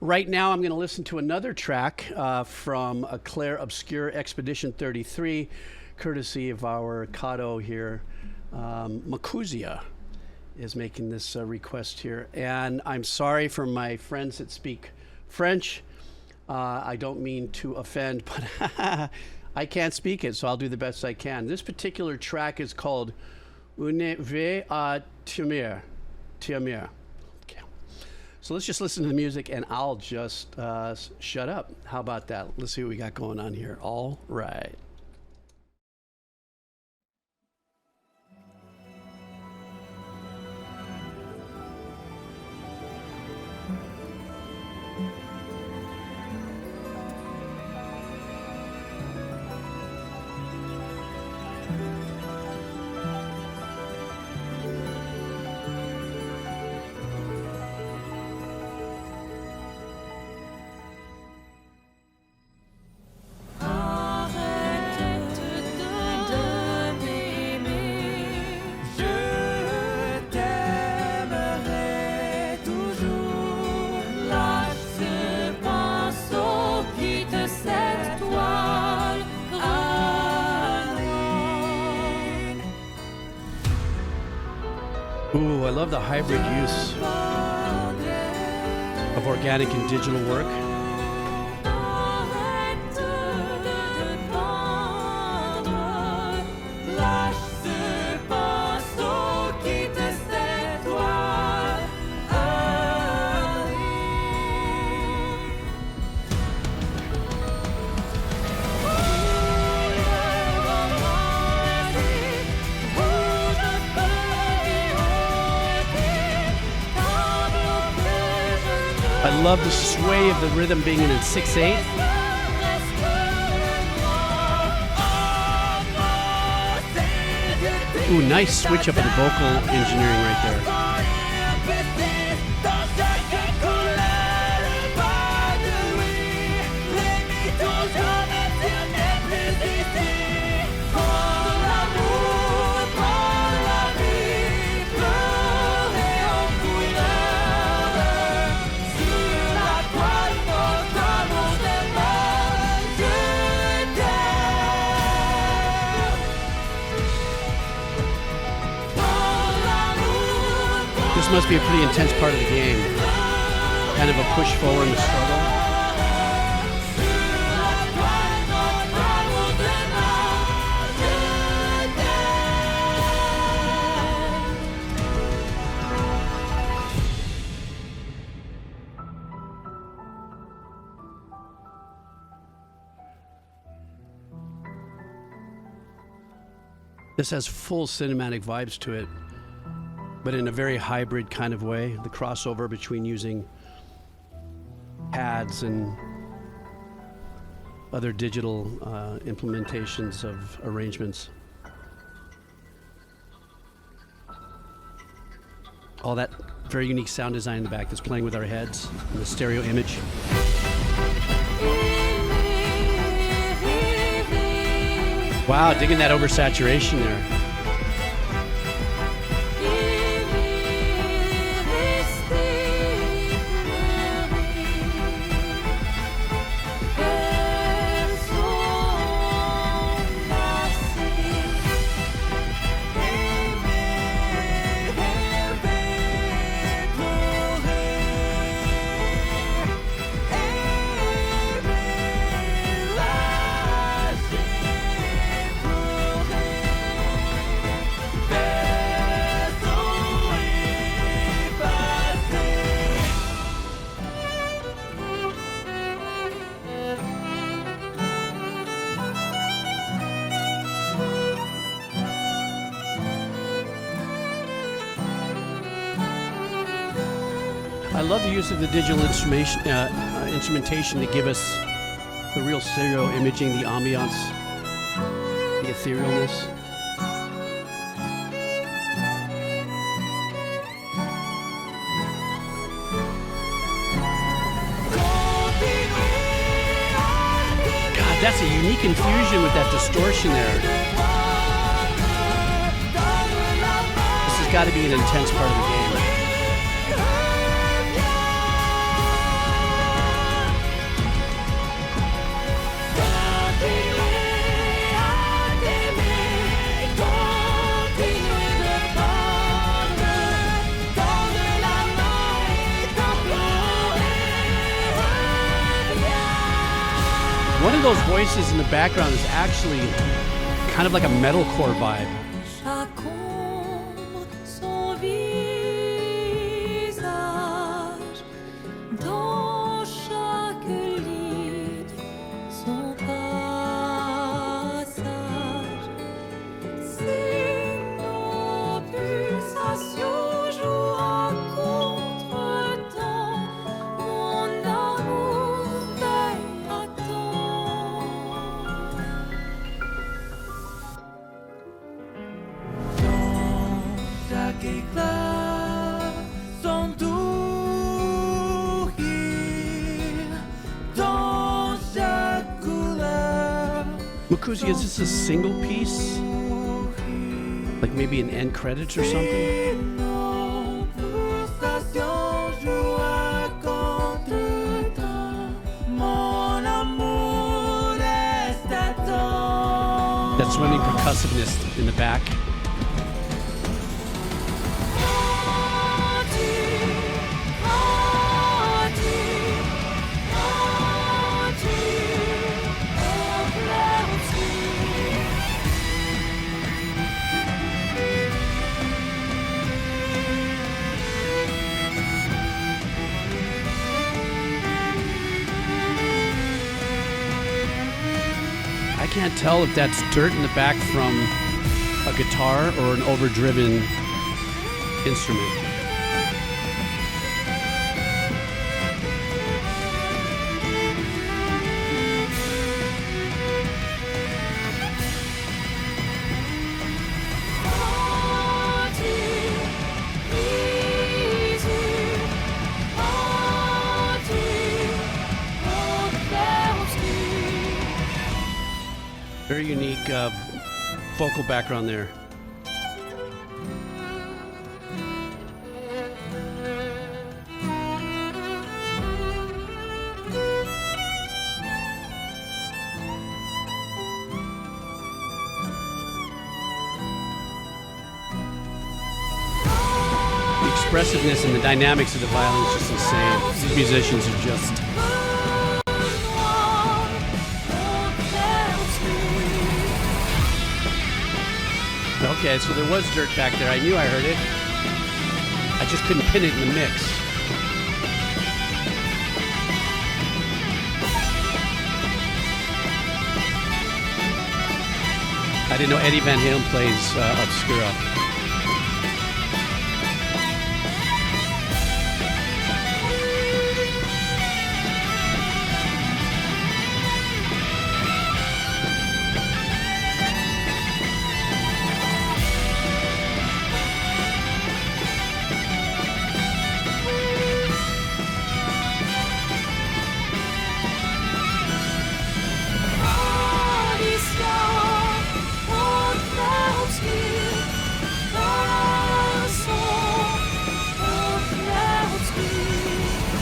Right now, I'm going to listen to another track from a Clair Obscure Expedition 33, courtesy of our Kato here. Makuzia is making this request here. And I'm sorry for my friends that speak French. I don't mean to offend, but I can't speak it, so I'll do the best I can. This particular track is called Une vie à Tiamir. Okay. So let's just listen to the music and I'll just shut up. How about that? Let's see what we got going on here. All right. Ooh, I love the hybrid use of organic and digital work. I love the sway of the rhythm being in 6/8. Ooh, nice switch up in the vocal engineering right there. This must be a pretty intense part of the game. Kind of a push forward and a struggle. This has full cinematic vibes to it, but in a very hybrid kind of way. The crossover between using pads and other digital implementations of arrangements. All that very unique sound design in the back that's playing with our heads and the stereo image. Wow, digging that oversaturation there. I love the use of the digital instrumentation to give us the real stereo imaging, the ambiance, the etherealness. God, that's a unique infusion with that distortion there. This has got to be an intense part of the game. One of those voices in the background is actually kind of like a metalcore vibe. Chaque ombre son visage, dans chaque ligne son passage. Si nos pulsations jouent à contre-temps, mon amour veille à temps. Chaque éclat, son doux rire, dans chaque couleur. Makuzi, is this a single piece? Like maybe an end credits or something? Nos pulsations jouent à contre-temps, mon amour reste à temps. That swimming percussiveness in the back. I can't tell if that's dirt in the back from a guitar or an overdriven instrument. Very unique vocal background there. The expressiveness and the dynamics of the violin is just insane. These musicians are just... Okay, so there was dirt back there. I knew I heard it. I just couldn't pin it in the mix. I didn't know Eddie Van Halen plays Obscura.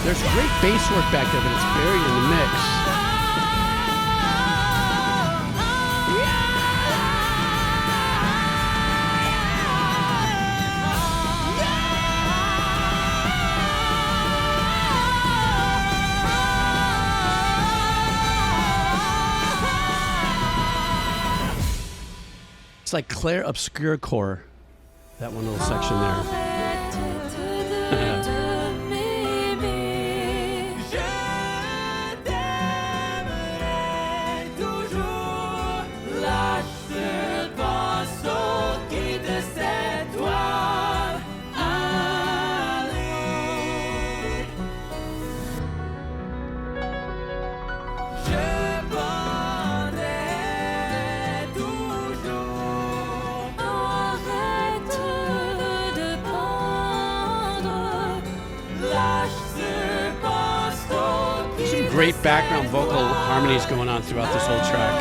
There's great bass work back there, but it's buried in the mix. It's like Clair Obscure Core, that one little section there. Great background vocal harmonies going on throughout this whole track.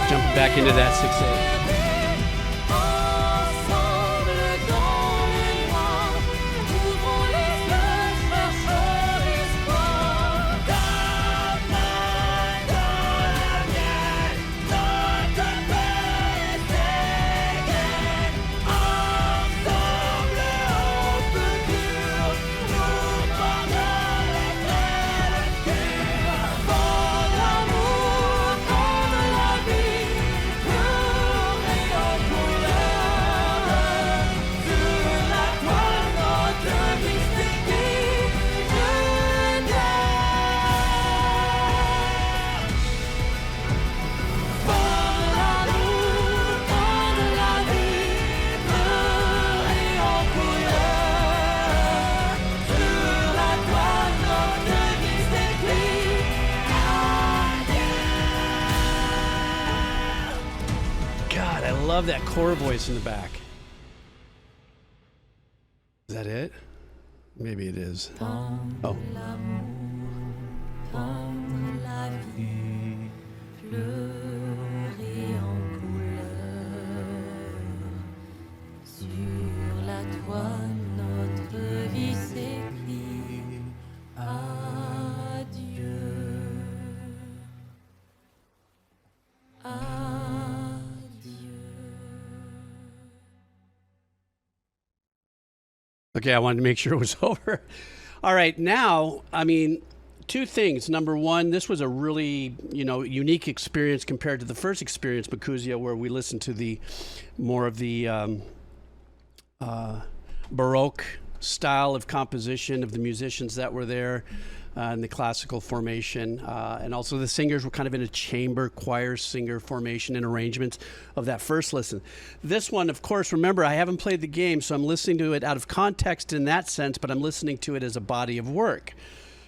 Jumping back into that 6/8. I love that core voice in the back. Is that it? Maybe it is. Oh. Okay, I wanted to make sure it was over. All right, now, I mean, two things. Number one, this was a really, unique experience compared to the first experience, Makusia, where we listened to the more of the Baroque style of composition of the musicians that were there in the classical formation. And also the singers were kind of in a chamber choir singer formation and arrangements of that first listen. This one, of course, remember, I haven't played the game, so I'm listening to it out of context in that sense, but I'm listening to it as a body of work.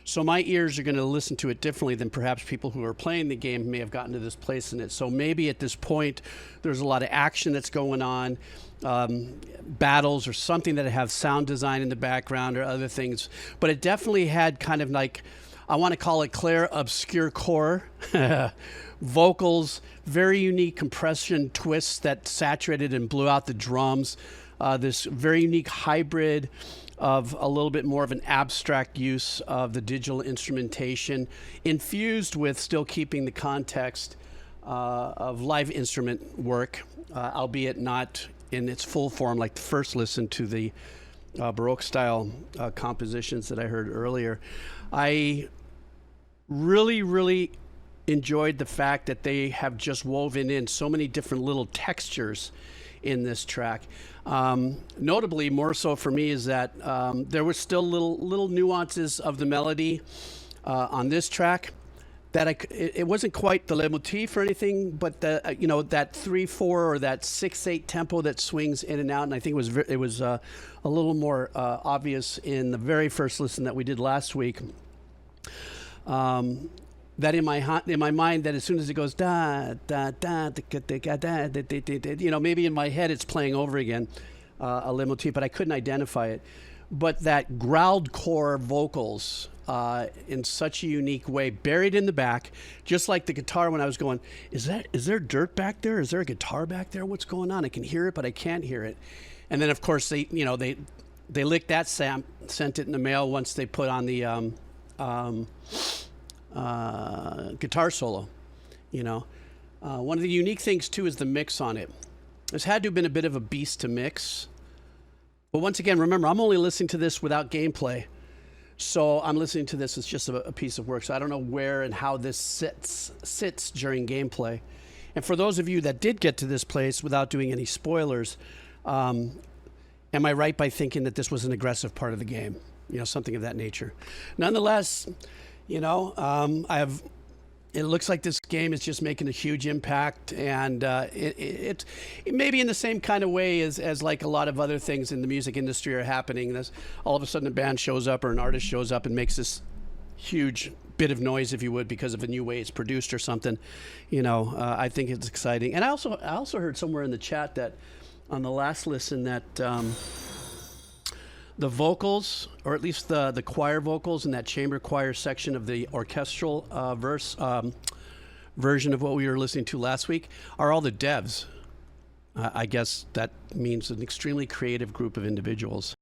So my ears are going to listen to it differently than perhaps people who are playing the game may have gotten to this place in it. So maybe at this point, there's a lot of action that's going on, battles or something that have sound design in the background or other things. But it definitely had kind of like, I want to call it Clair obscure core, vocals, very unique compression twists that saturated and blew out the drums, this very unique hybrid of a little bit more of an abstract use of the digital instrumentation, infused with still keeping the context of live instrument work, albeit not in its full form like the first listen to the Baroque style compositions that I heard earlier. I really, really enjoyed the fact that they have just woven in so many different little textures in this track. Notably, more so for me, is that there were still little nuances of the melody on this track that it wasn't quite the leitmotif or anything, but that 3/4 or that 6/8 tempo that swings in and out. And I think it was a little more obvious in the very first listen that we did last week. That in my mind, that as soon as it goes da da da da, maybe in my head it's playing over again a leitmotif, but I couldn't identify it. But that growled core vocals in such a unique way, buried in the back, just like the guitar. When I was going, is there dirt back there? Is there a guitar back there? What's going on? I can hear it, but I can't hear it. And then of course they licked that sent it in the mail once they put on the guitar solo. One of the unique things too is the mix on it. This had to have been a bit of a beast to mix, but once again, remember, I'm only listening to this without gameplay, so I'm listening to this as just a piece of work. So I don't know where and how this sits during gameplay. And for those of you that did get to this place without doing any spoilers, am I right by thinking that this was an aggressive part of the game? Something of that nature. Nonetheless, it looks like this game is just making a huge impact, and it may be in the same kind of way as like a lot of other things in the music industry are happening. This, all of a sudden a band shows up or an artist shows up and makes this huge bit of noise, if you would, because of a new way it's produced or something. I think it's exciting. And I also heard somewhere in the chat that on the last listen that the vocals, or at least the choir vocals in that chamber choir section of the orchestral version of what we were listening to last week, are all the devs. I guess that means an extremely creative group of individuals.